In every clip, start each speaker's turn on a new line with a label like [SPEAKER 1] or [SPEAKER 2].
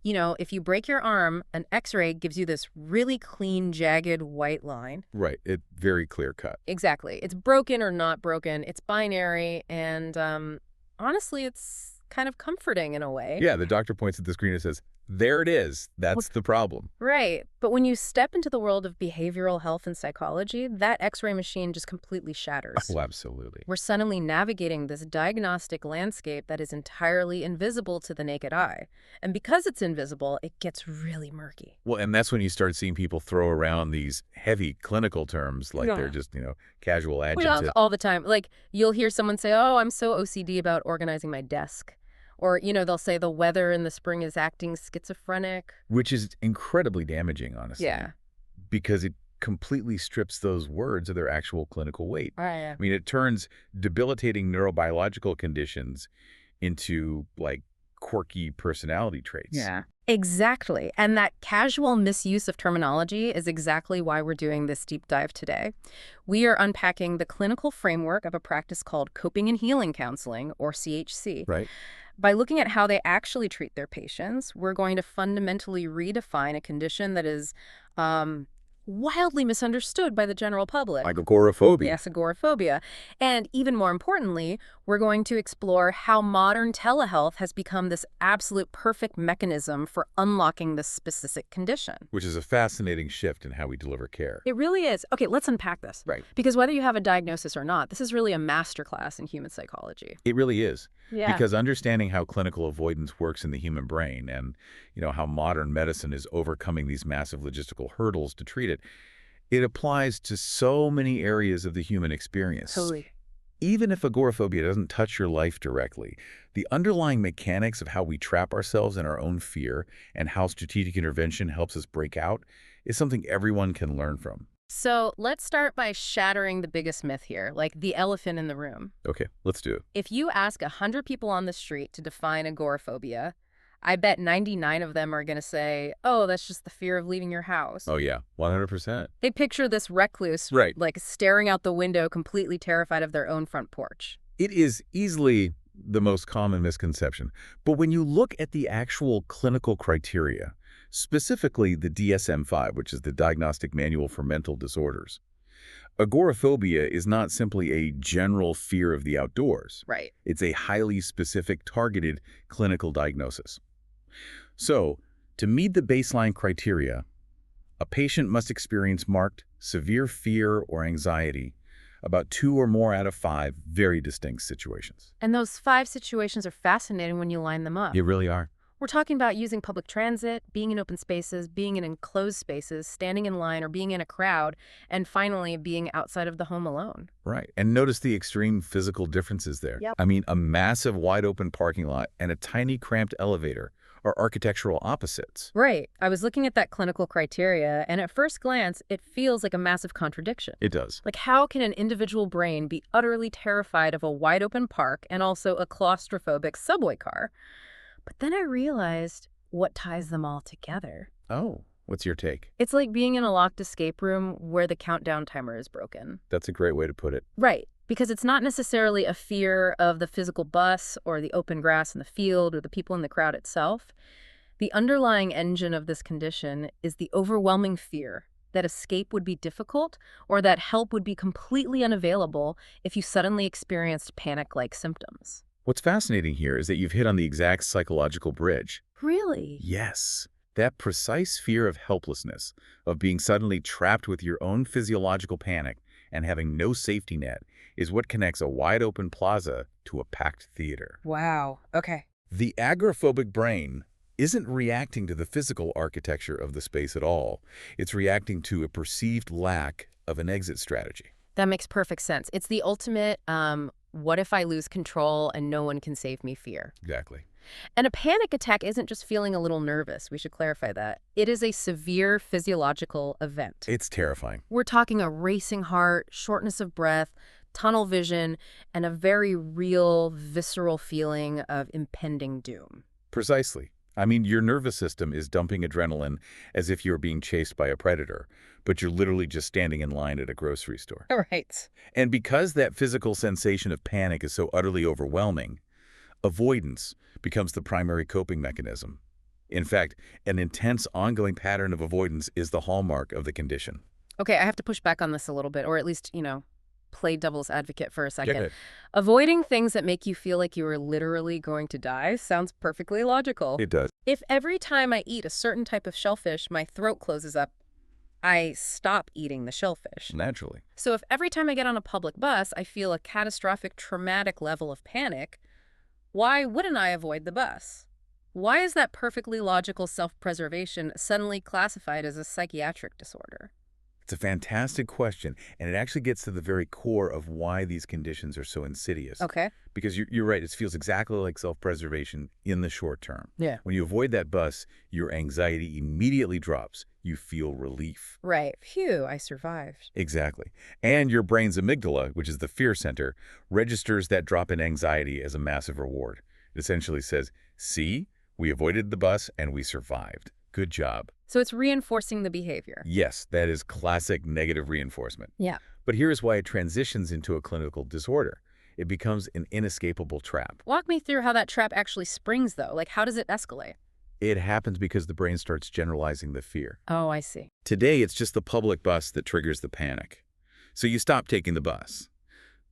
[SPEAKER 1] You know, if you break your arm, an X-ray gives you this really clean, jagged white line.
[SPEAKER 2] Right. It very clear cut.
[SPEAKER 1] Exactly. It's broken or not broken. It's binary, and honestly, it's kind of comforting in a way.
[SPEAKER 2] Yeah, the doctor points at the screen and says, there it is. That's the problem.
[SPEAKER 1] Right. But when you step into the world of behavioral health and psychology, that X-ray machine just completely shatters.
[SPEAKER 2] Oh, absolutely.
[SPEAKER 1] We're suddenly navigating this diagnostic landscape that is entirely invisible to the naked eye. And because it's invisible, it gets really murky.
[SPEAKER 2] Well, and that's when you start seeing people throw around these heavy clinical terms like they're just, casual adjectives.
[SPEAKER 1] All the time. Like, you'll hear someone say, oh, I'm so OCD about organizing my desk. Or, they'll say the weather in the spring is acting schizophrenic.
[SPEAKER 2] Which is incredibly damaging, honestly.
[SPEAKER 1] Yeah.
[SPEAKER 2] Because it completely strips those words of their actual clinical weight.
[SPEAKER 1] Right.
[SPEAKER 2] I mean, it turns debilitating neurobiological conditions into, quirky personality traits.
[SPEAKER 1] Yeah. Exactly. And that casual misuse of terminology is exactly why we're doing this deep dive today. We are unpacking the clinical framework of a practice called Coping and Healing Counseling, or CHC.
[SPEAKER 2] Right.
[SPEAKER 1] By looking at how they actually treat their patients, we're going to fundamentally redefine a condition that is wildly misunderstood by the general public.
[SPEAKER 2] Like agoraphobia.
[SPEAKER 1] Yes, agoraphobia. And even more importantly, we're going to explore how modern telehealth has become this absolute perfect mechanism for unlocking this specific condition.
[SPEAKER 2] Which is a fascinating shift in how we deliver care.
[SPEAKER 1] It really is. Okay, let's unpack this.
[SPEAKER 2] Right.
[SPEAKER 1] Because whether you have a diagnosis or not, this is really a masterclass in human psychology.
[SPEAKER 2] It really is.
[SPEAKER 1] Yeah.
[SPEAKER 2] Because understanding how clinical avoidance works in the human brain and, how modern medicine is overcoming these massive logistical hurdles to treat it, it applies to so many areas of the human experience.
[SPEAKER 1] Totally.
[SPEAKER 2] Even if agoraphobia doesn't touch your life directly, the underlying mechanics of how we trap ourselves in our own fear and how strategic intervention helps us break out is something everyone can learn from.
[SPEAKER 1] So let's start by shattering the biggest myth here, like the elephant in the room.
[SPEAKER 2] Okay, let's do it.
[SPEAKER 1] If you ask 100 people on the street to define agoraphobia, I bet 99 of them are going to say, oh, that's just the fear of leaving your house.
[SPEAKER 2] Oh, yeah, 100%.
[SPEAKER 1] They picture this recluse,
[SPEAKER 2] Right,
[SPEAKER 1] like staring out the window, completely terrified of their own front porch.
[SPEAKER 2] It is easily the most common misconception. But when you look at the actual clinical criteria, specifically the DSM-5, which is the Diagnostic Manual for Mental Disorders, agoraphobia is not simply a general fear of the outdoors.
[SPEAKER 1] Right.
[SPEAKER 2] It's a highly specific, targeted clinical diagnosis. So, to meet the baseline criteria, a patient must experience marked, severe fear or anxiety about 2 or more out of 5 very distinct situations.
[SPEAKER 1] And those 5 situations are fascinating when you line them up.
[SPEAKER 2] They really are.
[SPEAKER 1] We're talking about using public transit, being in open spaces, being in enclosed spaces, standing in line or being in a crowd, and finally being outside of the home alone.
[SPEAKER 2] Right. And notice the extreme physical differences there.
[SPEAKER 1] Yep.
[SPEAKER 2] I mean, a massive wide open parking lot and a tiny cramped elevator are architectural opposites.
[SPEAKER 1] Right. I was looking at that clinical criteria, and at first glance, it feels like a massive contradiction.
[SPEAKER 2] It does.
[SPEAKER 1] Like, how can an individual brain be utterly terrified of a wide open park and also a claustrophobic subway car? But then I realized what ties them all together.
[SPEAKER 2] Oh, what's your take?
[SPEAKER 1] It's like being in a locked escape room where the countdown timer is broken.
[SPEAKER 2] That's a great way to put it.
[SPEAKER 1] Right. Because it's not necessarily a fear of the physical bus or the open grass in the field or the people in the crowd itself. The underlying engine of this condition is the overwhelming fear that escape would be difficult or that help would be completely unavailable if you suddenly experienced panic-like symptoms.
[SPEAKER 2] What's fascinating here is that you've hit on the exact psychological bridge.
[SPEAKER 1] Really?
[SPEAKER 2] Yes. That precise fear of helplessness, of being suddenly trapped with your own physiological panic and having no safety net, is what connects a wide-open plaza to a packed theater.
[SPEAKER 1] Wow. Okay.
[SPEAKER 2] The agoraphobic brain isn't reacting to the physical architecture of the space at all. It's reacting to a perceived lack of an exit strategy.
[SPEAKER 1] That makes perfect sense. It's the ultimate, what if I lose control and no one can save me fear.
[SPEAKER 2] Exactly.
[SPEAKER 1] And a panic attack isn't just feeling a little nervous. We should clarify that. It is a severe physiological event.
[SPEAKER 2] It's terrifying.
[SPEAKER 1] We're talking a racing heart, shortness of breath, tunnel vision, and a very real, visceral feeling of impending doom.
[SPEAKER 2] Precisely. I mean, your nervous system is dumping adrenaline as if you're being chased by a predator, but you're literally just standing in line at a grocery store.
[SPEAKER 1] Right.
[SPEAKER 2] And because that physical sensation of panic is so utterly overwhelming, avoidance becomes the primary coping mechanism. In fact, an intense ongoing pattern of avoidance is the hallmark of the condition.
[SPEAKER 1] Okay, I have to push back on this a little bit, or at least, play devil's advocate for a
[SPEAKER 2] Get
[SPEAKER 1] second.
[SPEAKER 2] it?
[SPEAKER 1] Avoiding things that make you feel like you are literally going to die sounds perfectly logical.
[SPEAKER 2] It does.
[SPEAKER 1] If every time I eat a certain type of shellfish, my throat closes up, I stop eating the shellfish.
[SPEAKER 2] Naturally.
[SPEAKER 1] So if every time I get on a public bus, I feel a catastrophic traumatic level of panic, why wouldn't I avoid the bus? Why is that perfectly logical self-preservation suddenly classified as a psychiatric disorder?
[SPEAKER 2] It's a fantastic question, and it actually gets to the very core of why these conditions are so insidious.
[SPEAKER 1] Okay.
[SPEAKER 2] Because you're right, it feels exactly like self-preservation in the short term.
[SPEAKER 1] Yeah.
[SPEAKER 2] When you avoid that bus, your anxiety immediately drops. You feel relief.
[SPEAKER 1] Right. Phew, I survived.
[SPEAKER 2] Exactly. And your brain's amygdala, which is the fear center, registers that drop in anxiety as a massive reward. It essentially says, see, we avoided the bus and we survived. Good job.
[SPEAKER 1] So it's reinforcing the behavior.
[SPEAKER 2] Yes, that is classic negative reinforcement.
[SPEAKER 1] Yeah.
[SPEAKER 2] But here's why it transitions into a clinical disorder. It becomes an inescapable trap.
[SPEAKER 1] Walk me through how that trap actually springs, though. Like, how does it escalate?
[SPEAKER 2] It happens because the brain starts generalizing the fear.
[SPEAKER 1] Oh, I see.
[SPEAKER 2] Today, it's just the public bus that triggers the panic. So you stop taking the bus.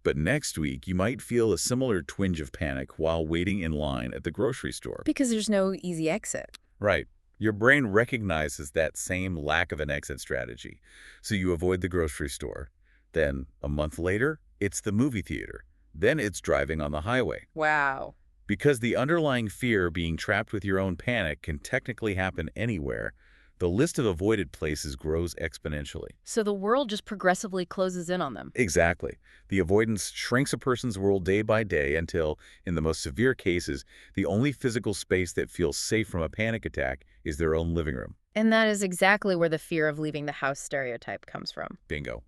[SPEAKER 2] But next week, you might feel a similar twinge of panic while waiting in line at the grocery store.
[SPEAKER 1] Because there's no easy exit.
[SPEAKER 2] Right. Your brain recognizes that same lack of an exit strategy. So you avoid the grocery store. Then, a month later, it's the movie theater. Then it's driving on the highway.
[SPEAKER 1] Wow.
[SPEAKER 2] Because the underlying fear being trapped with your own panic can technically happen anywhere, the list of avoided places grows exponentially.
[SPEAKER 1] So the world just progressively closes in on them.
[SPEAKER 2] Exactly. The avoidance shrinks a person's world day by day until, in the most severe cases, the only physical space that feels safe from a panic attack is their own living room.
[SPEAKER 1] And that is exactly where the fear of leaving the house stereotype comes from.
[SPEAKER 2] Bingo.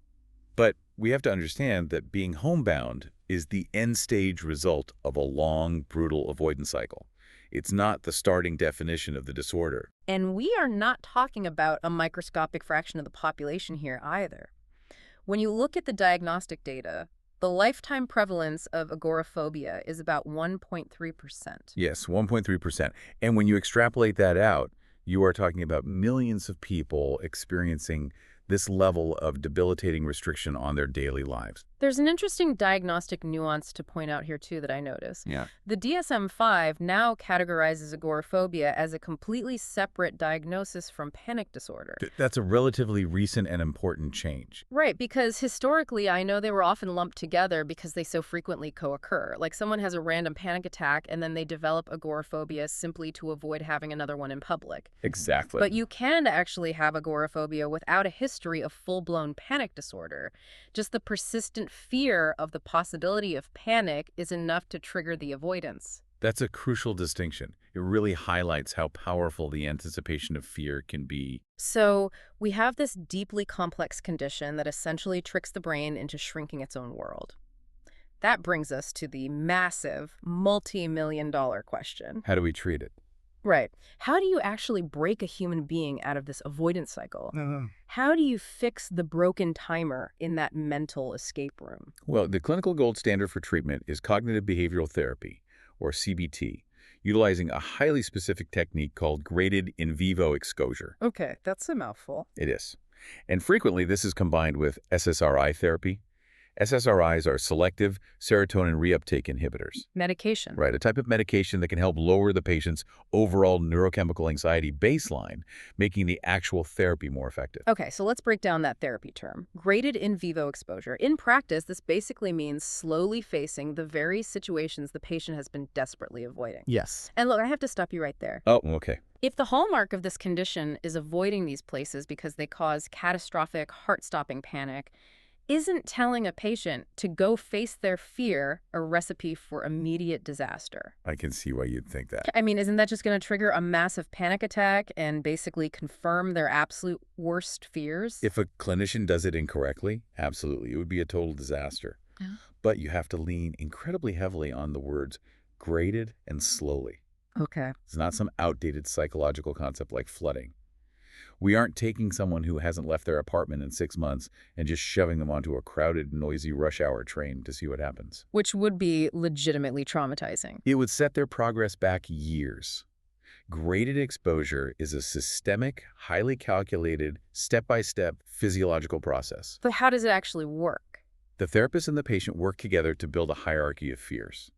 [SPEAKER 2] But we have to understand that being homebound is the end-stage result of a long, brutal avoidance cycle. It's not the starting definition of the disorder.
[SPEAKER 1] And we are not talking about a microscopic fraction of the population here either. When you look at the diagnostic data, the lifetime prevalence of agoraphobia is about 1.3%.
[SPEAKER 2] Yes, 1.3%. And when you extrapolate that out, you are talking about millions of people experiencing this level of debilitating restriction on their daily lives.
[SPEAKER 1] There's an interesting diagnostic nuance to point out here, too, that I notice.
[SPEAKER 2] Yeah.
[SPEAKER 1] The DSM-5 now categorizes agoraphobia as a completely separate diagnosis from panic disorder.
[SPEAKER 2] That's a relatively recent and important change.
[SPEAKER 1] Right, because historically, I know they were often lumped together because they so frequently co-occur. Like someone has a random panic attack and then they develop agoraphobia simply to avoid having another one in public.
[SPEAKER 2] Exactly.
[SPEAKER 1] But you can actually have agoraphobia without a history of full-blown panic disorder. Just the persistent fear of the possibility of panic is enough to trigger the avoidance.
[SPEAKER 2] That's a crucial distinction. It really highlights how powerful the anticipation of fear can be.
[SPEAKER 1] So we have this deeply complex condition that essentially tricks the brain into shrinking its own world. That brings us to the massive, multi-million-dollar question.
[SPEAKER 2] How do we treat it?
[SPEAKER 1] Right. How do you actually break a human being out of this avoidance cycle?
[SPEAKER 2] No.
[SPEAKER 1] How do you fix the broken timer in that mental escape room?
[SPEAKER 2] Well, the clinical gold standard for treatment is cognitive behavioral therapy, or CBT, utilizing a highly specific technique called graded in vivo exposure.
[SPEAKER 1] Okay, that's a mouthful.
[SPEAKER 2] It is. And frequently, this is combined with SSRI therapy. SSRIs are selective serotonin reuptake inhibitors.
[SPEAKER 1] Medication.
[SPEAKER 2] Right, a type of medication that can help lower the patient's overall neurochemical anxiety baseline, making the actual therapy more effective.
[SPEAKER 1] Okay, so let's break down that therapy term. Graded in vivo exposure. In practice, this basically means slowly facing the very situations the patient has been desperately avoiding.
[SPEAKER 2] Yes.
[SPEAKER 1] And look, I have to stop you right there.
[SPEAKER 2] Oh, okay.
[SPEAKER 1] If the hallmark of this condition is avoiding these places because they cause catastrophic, heart-stopping panic, isn't telling a patient to go face their fear a recipe for immediate disaster?
[SPEAKER 2] I can see why you'd think that.
[SPEAKER 1] I mean, isn't that just going to trigger a massive panic attack and basically confirm their absolute worst fears?
[SPEAKER 2] If a clinician does it incorrectly, absolutely, it would be a total disaster.
[SPEAKER 1] Yeah.
[SPEAKER 2] But you have to lean incredibly heavily on the words graded and slowly.
[SPEAKER 1] Okay.
[SPEAKER 2] It's not some outdated psychological concept like flooding. We aren't taking someone who hasn't left their apartment in 6 months and just shoving them onto a crowded, noisy rush hour train to see what happens.
[SPEAKER 1] Which would be legitimately traumatizing.
[SPEAKER 2] It would set their progress back years. Graded exposure is a systemic, highly calculated, step-by-step physiological process.
[SPEAKER 1] But how does it actually work?
[SPEAKER 2] The therapist and the patient work together to build a hierarchy of fears.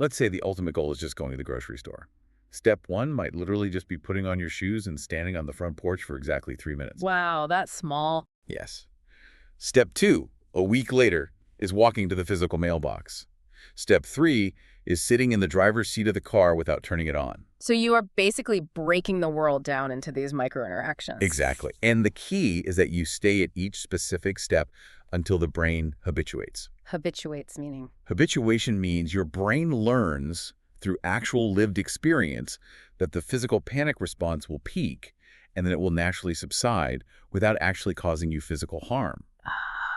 [SPEAKER 2] Let's say the ultimate goal is just going to the grocery store. Step 1 might literally just be putting on your shoes and standing on the front porch for exactly 3 minutes.
[SPEAKER 1] Wow, that's small.
[SPEAKER 2] Yes. Step 2, a week later, is walking to the physical mailbox. Step 3 is sitting in the driver's seat of the car without turning it on.
[SPEAKER 1] So you are basically breaking the world down into these micro-interactions.
[SPEAKER 2] Exactly. And the key is that you stay at each specific step until the brain habituates.
[SPEAKER 1] Habituates meaning?
[SPEAKER 2] Habituation means your brain learns through actual lived experience that the physical panic response will peak and then it will naturally subside without actually causing you physical harm.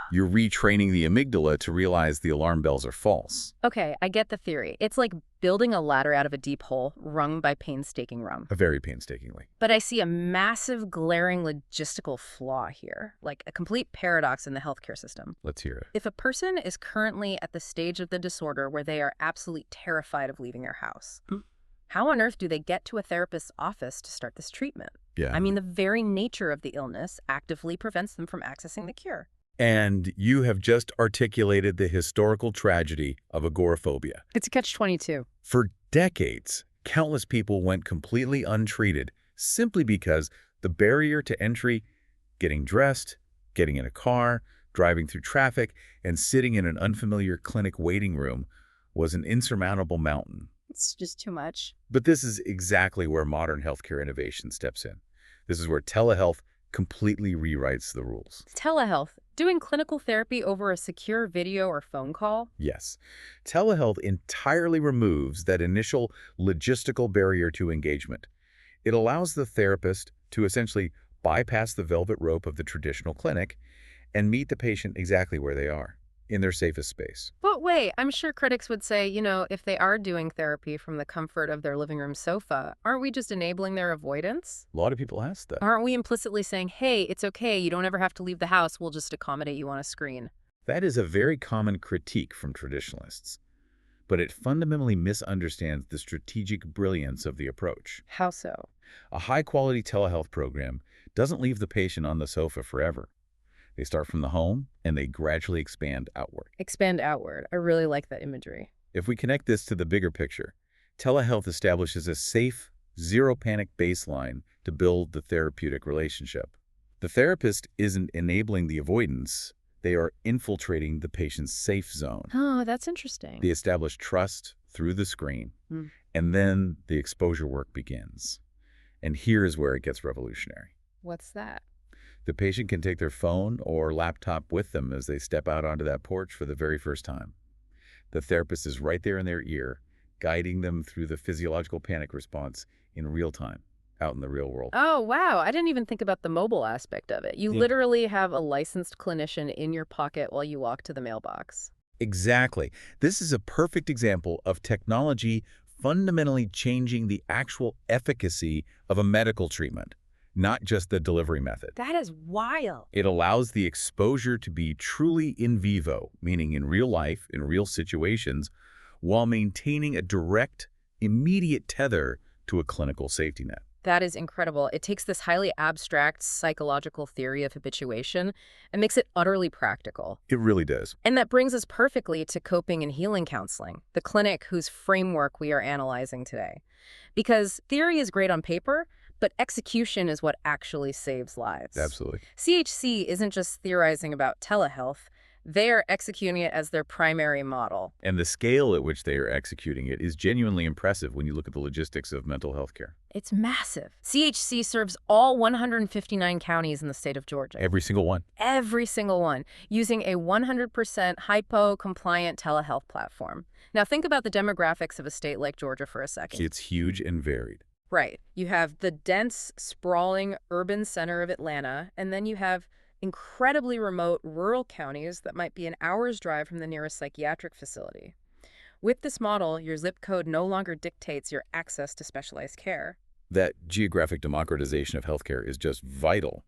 [SPEAKER 2] You're retraining the amygdala to realize the alarm bells are false.
[SPEAKER 1] Okay, I get the theory. It's like building a ladder out of a deep hole, rung by painstaking rung.
[SPEAKER 2] Very painstakingly.
[SPEAKER 1] But I see a massive, glaring logistical flaw here, like a complete paradox in the healthcare system.
[SPEAKER 2] Let's hear it.
[SPEAKER 1] If a person is currently at the stage of the disorder where they are absolutely terrified of leaving their house, how on earth do they get to a therapist's office to start this treatment?
[SPEAKER 2] Yeah.
[SPEAKER 1] I mean, the very nature of the illness actively prevents them from accessing the cure.
[SPEAKER 2] And you have just articulated the historical tragedy of agoraphobia.
[SPEAKER 1] It's a catch-22.
[SPEAKER 2] For decades, countless people went completely untreated simply because the barrier to entry, getting dressed, getting in a car, driving through traffic, and sitting in an unfamiliar clinic waiting room was an insurmountable mountain.
[SPEAKER 1] It's just too much.
[SPEAKER 2] But this is exactly where modern healthcare innovation steps in. This is where telehealth completely rewrites the rules.
[SPEAKER 1] Telehealth, doing clinical therapy over a secure video or phone call?
[SPEAKER 2] Yes. Telehealth entirely removes that initial logistical barrier to engagement. It allows the therapist to essentially bypass the velvet rope of the traditional clinic and meet the patient exactly where they are, in their safest space.
[SPEAKER 1] But wait, I'm sure critics would say, if they are doing therapy from the comfort of their living room sofa, aren't we just enabling their avoidance?
[SPEAKER 2] A lot of people ask that.
[SPEAKER 1] Aren't we implicitly saying, hey, it's okay, you don't ever have to leave the house, we'll just accommodate you on a screen?
[SPEAKER 2] That is a very common critique from traditionalists, but it fundamentally misunderstands the strategic brilliance of the approach.
[SPEAKER 1] How so?
[SPEAKER 2] A high-quality telehealth program doesn't leave the patient on the sofa forever. They start from the home, and they gradually expand outward.
[SPEAKER 1] Expand outward. I really like that imagery.
[SPEAKER 2] If we connect this to the bigger picture, telehealth establishes a safe, zero-panic baseline to build the therapeutic relationship. The therapist isn't enabling the avoidance. They are infiltrating the patient's safe zone.
[SPEAKER 1] Oh, that's interesting.
[SPEAKER 2] They establish trust through the screen, and then the exposure work begins. And here is where it gets revolutionary.
[SPEAKER 1] What's that?
[SPEAKER 2] The patient can take their phone or laptop with them as they step out onto that porch for the very first time. The therapist is right there in their ear, guiding them through the physiological panic response in real time, out in the real world.
[SPEAKER 1] Oh, wow. I didn't even think about the mobile aspect of it. You literally have a licensed clinician in your pocket while you walk to the mailbox.
[SPEAKER 2] Exactly. This is a perfect example of technology fundamentally changing the actual efficacy of a medical treatment, not just the delivery method.
[SPEAKER 1] That is wild.
[SPEAKER 2] It allows the exposure to be truly in vivo, meaning in real life, in real situations, while maintaining a direct, immediate tether to a clinical safety net.
[SPEAKER 1] That is incredible. It takes this highly abstract psychological theory of habituation and makes it utterly practical.
[SPEAKER 2] It really does.
[SPEAKER 1] And that brings us perfectly to coping and healing counseling, the clinic whose framework we are analyzing today. Because theory is great on paper, but execution is what actually saves lives.
[SPEAKER 2] Absolutely.
[SPEAKER 1] CHC isn't just theorizing about telehealth. They are executing it as their primary model.
[SPEAKER 2] And the scale at which they are executing it is genuinely impressive when you look at the logistics of mental health care.
[SPEAKER 1] It's massive. CHC serves all 159 counties in the state of Georgia.
[SPEAKER 2] Every single one.
[SPEAKER 1] Every single one, using a 100% hypo-compliant telehealth platform. Now think about the demographics of a state like Georgia for a second.
[SPEAKER 2] It's huge and varied.
[SPEAKER 1] Right. You have the dense, sprawling urban center of Atlanta, and then you have incredibly remote rural counties that might be an hour's drive from the nearest psychiatric facility. With this model, your zip code no longer dictates your access to specialized care.
[SPEAKER 2] That geographic democratization of healthcare is just vital.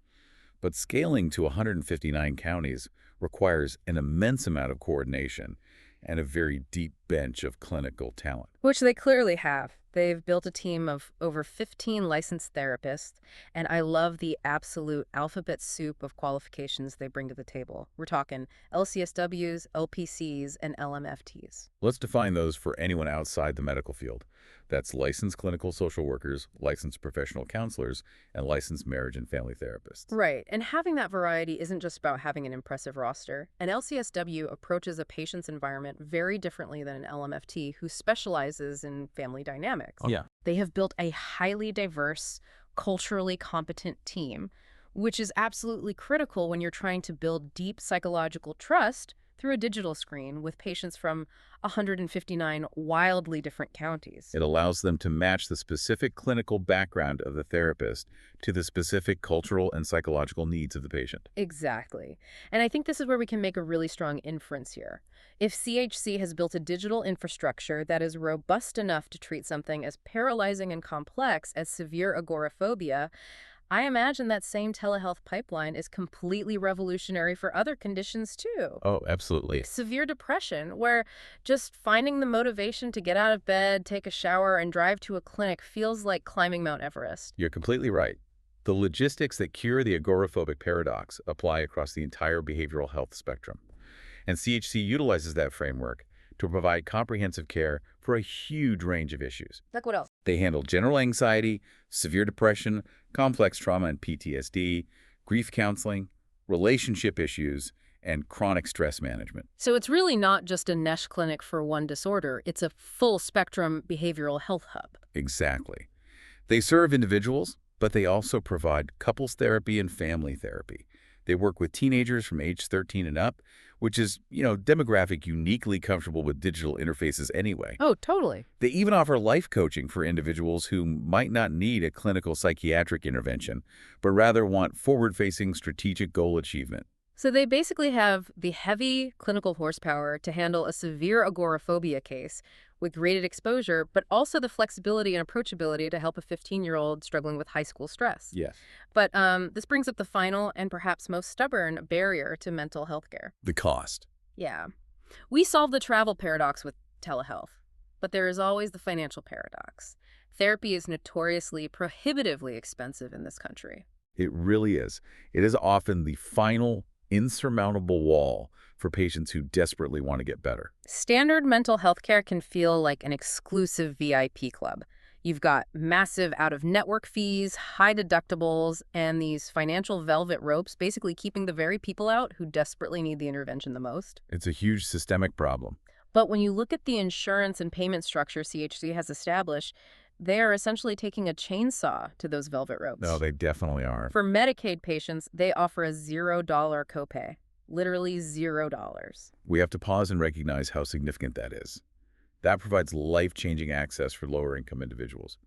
[SPEAKER 2] But scaling to 159 counties requires an immense amount of coordination and a very deep bench of clinical talent.
[SPEAKER 1] Which they clearly have. They've built a team of over 15 licensed therapists, and I love the absolute alphabet soup of qualifications they bring to the table. We're talking LCSWs, LPCs, and LMFTs.
[SPEAKER 2] Let's define those for anyone outside the medical field. That's licensed clinical social workers, licensed professional counselors, and licensed marriage and family therapists.
[SPEAKER 1] Right, and having that variety isn't just about having an impressive roster. An LCSW approaches a patient's environment very differently than an LMFT who specializes in family dynamics.
[SPEAKER 2] Yeah.
[SPEAKER 1] They have built a highly diverse, culturally competent team, which is absolutely critical when you're trying to build deep psychological trust through a digital screen with patients from 159 wildly different counties.
[SPEAKER 2] It allows them to match the specific clinical background of the therapist to the specific cultural and psychological needs of the patient.
[SPEAKER 1] Exactly. And I think this is where we can make a really strong inference here. If CHC has built a digital infrastructure that is robust enough to treat something as paralyzing and complex as severe agoraphobia, I imagine that same telehealth pipeline is completely revolutionary for other conditions too.
[SPEAKER 2] Oh, absolutely.
[SPEAKER 1] Severe depression, where just finding the motivation to get out of bed, take a shower, and drive to a clinic feels like climbing Mount Everest.
[SPEAKER 2] You're completely right. The logistics that cure the agoraphobic paradox apply across the entire behavioral health spectrum. And CHC utilizes that framework to provide comprehensive care for a huge range of issues.
[SPEAKER 1] Like what else?
[SPEAKER 2] They handle general anxiety, severe depression, complex trauma and PTSD, grief counseling, relationship issues, and chronic stress management.
[SPEAKER 1] So it's really not just a niche clinic for one disorder, it's a full-spectrum behavioral health hub.
[SPEAKER 2] Exactly. They serve individuals, but they also provide couples therapy and family therapy. They work with teenagers from age 13 and up, which is, demographic uniquely comfortable with digital interfaces anyway.
[SPEAKER 1] Oh, totally.
[SPEAKER 2] They even offer life coaching for individuals who might not need a clinical psychiatric intervention, but rather want forward-facing strategic goal achievement.
[SPEAKER 1] So they basically have the heavy clinical horsepower to handle a severe agoraphobia case with graded exposure, but also the flexibility and approachability to help a 15-year-old struggling with high school stress.
[SPEAKER 2] Yes.
[SPEAKER 1] But this brings up the final and perhaps most stubborn barrier to mental health care.
[SPEAKER 2] The cost.
[SPEAKER 1] Yeah. We solve the travel paradox with telehealth, but there is always the financial paradox. Therapy is notoriously prohibitively expensive in this country.
[SPEAKER 2] It really is. It is often the final insurmountable wall for patients who desperately want to get better.
[SPEAKER 1] Standard mental health care can feel like an exclusive VIP club. You've got massive out-of-network fees, high deductibles, and these financial velvet ropes basically keeping the very people out who desperately need the intervention the most.
[SPEAKER 2] It's a huge systemic problem.
[SPEAKER 1] But when you look at the insurance and payment structure CHC has established, they are essentially taking a chainsaw to those velvet ropes.
[SPEAKER 2] No, they definitely are.
[SPEAKER 1] For Medicaid patients, they offer a $0 copay. Literally $0.
[SPEAKER 2] We have to pause and recognize how significant that is. That provides life-changing access for lower-income individuals.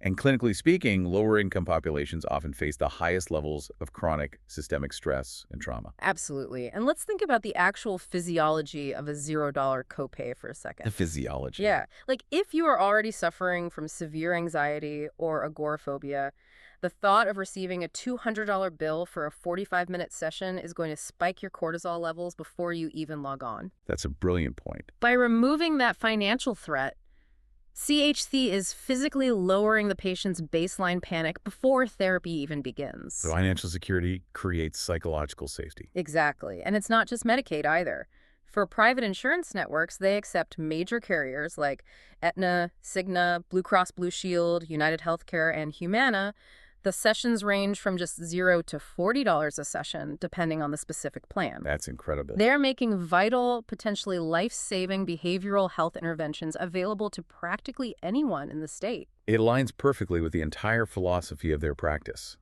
[SPEAKER 2] And clinically speaking, lower-income populations often face the highest levels of chronic systemic stress and trauma.
[SPEAKER 1] Absolutely. And let's think about the actual physiology of a $0 copay for a second.
[SPEAKER 2] The physiology.
[SPEAKER 1] Yeah. Like if you are already suffering from severe anxiety or agoraphobia, the thought of receiving a $200 bill for a 45-minute session is going to spike your cortisol levels before you even log on.
[SPEAKER 2] That's a brilliant point.
[SPEAKER 1] By removing that financial threat, CHC is physically lowering the patient's baseline panic before therapy even begins.
[SPEAKER 2] Financial security creates psychological safety.
[SPEAKER 1] Exactly. And it's not just Medicaid either. For private insurance networks, they accept major carriers like Aetna, Cigna, Blue Cross Blue Shield, United Healthcare, and Humana. The sessions range from just $0 to $40 a session, depending on the specific plan.
[SPEAKER 2] That's incredible.
[SPEAKER 1] They're making vital, potentially life-saving behavioral health interventions available to practically anyone in the state.
[SPEAKER 2] It aligns perfectly with the entire philosophy of their practice.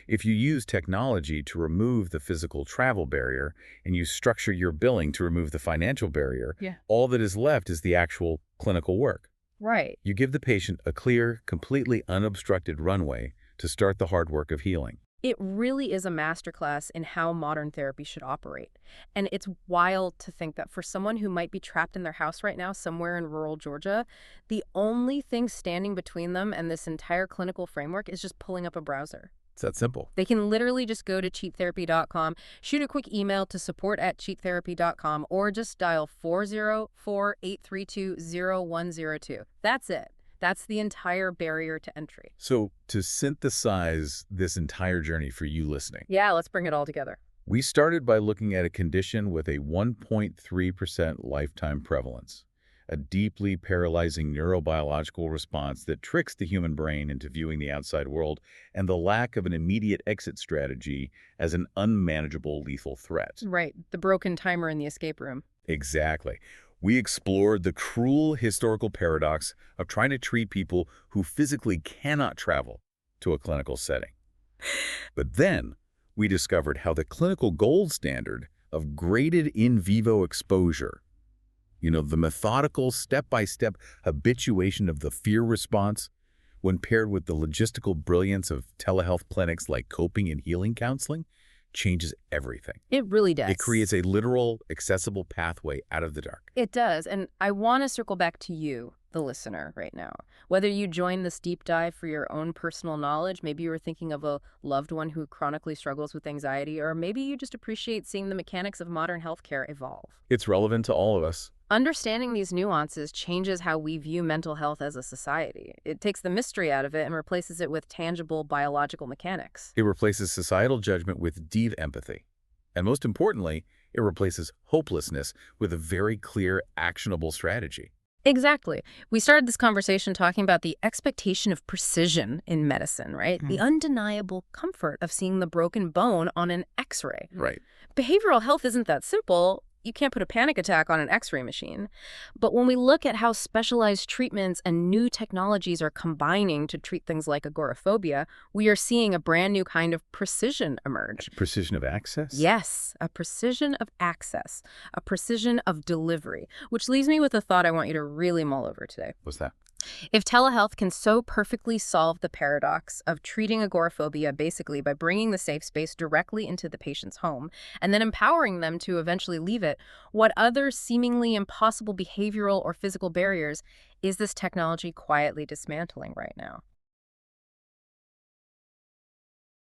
[SPEAKER 2] If you use technology to remove the physical travel barrier and you structure your billing to remove the financial barrier, all that is left is the actual clinical work.
[SPEAKER 1] Right.
[SPEAKER 2] You give the patient a clear, completely unobstructed runway to start the hard work of healing.
[SPEAKER 1] It really is a masterclass in how modern therapy should operate. And it's wild to think that for someone who might be trapped in their house right now, somewhere in rural Georgia, the only thing standing between them and this entire clinical framework is just pulling up a browser.
[SPEAKER 2] It's that simple.
[SPEAKER 1] They can literally just go to cheattherapy.com, shoot a quick email to support@cheattherapy.com, or just dial 404-832-0102. That's it. That's the entire barrier to entry.
[SPEAKER 2] So to synthesize this entire journey for you listening,
[SPEAKER 1] Yeah, let's bring it all together.
[SPEAKER 2] we started by looking at a condition with a 1.3% lifetime prevalence, a deeply paralyzing neurobiological response that tricks the human brain into viewing the outside world, and the lack of an immediate exit strategy as an unmanageable lethal threat.
[SPEAKER 1] Right, the broken timer in the escape room.
[SPEAKER 2] Exactly. We explored the cruel historical paradox of trying to treat people who physically cannot travel to a clinical setting. But then we discovered how the clinical gold standard of graded in vivo exposure, the methodical step-by-step habituation of the fear response, when paired with the logistical brilliance of telehealth clinics like coping and healing counseling, changes everything.
[SPEAKER 1] It really does.
[SPEAKER 2] It creates a literal, accessible pathway out of the dark.
[SPEAKER 1] It does, and I want to circle back to you, the listener, right now. Whether you join this deep dive for your own personal knowledge, maybe you were thinking of a loved one who chronically struggles with anxiety, or maybe you just appreciate seeing the mechanics of modern healthcare evolve.
[SPEAKER 2] It's relevant to all of us.
[SPEAKER 1] Understanding these nuances changes how we view mental health as a society. It takes the mystery out of it and replaces it with tangible biological mechanics.
[SPEAKER 2] It replaces societal judgment with deep empathy. And most importantly, it replaces hopelessness with a very clear, actionable strategy.
[SPEAKER 1] Exactly. We started this conversation talking about the expectation of precision in medicine, right? The undeniable comfort of seeing the broken bone on an X-ray.
[SPEAKER 2] Right.
[SPEAKER 1] Behavioral health isn't that simple. You can't put a panic attack on an X-ray machine. But when we look at how specialized treatments and new technologies are combining to treat things like agoraphobia, we are seeing a brand new kind of precision emerge.
[SPEAKER 2] Precision of access?
[SPEAKER 1] Yes, a precision of access, a precision of delivery, which leaves me with a thought I want you to really mull over today.
[SPEAKER 2] What's that?
[SPEAKER 1] If telehealth can so perfectly solve the paradox of treating agoraphobia basically by bringing the safe space directly into the patient's home and then empowering them to eventually leave it, what other seemingly impossible behavioral or physical barriers is this technology quietly dismantling right now?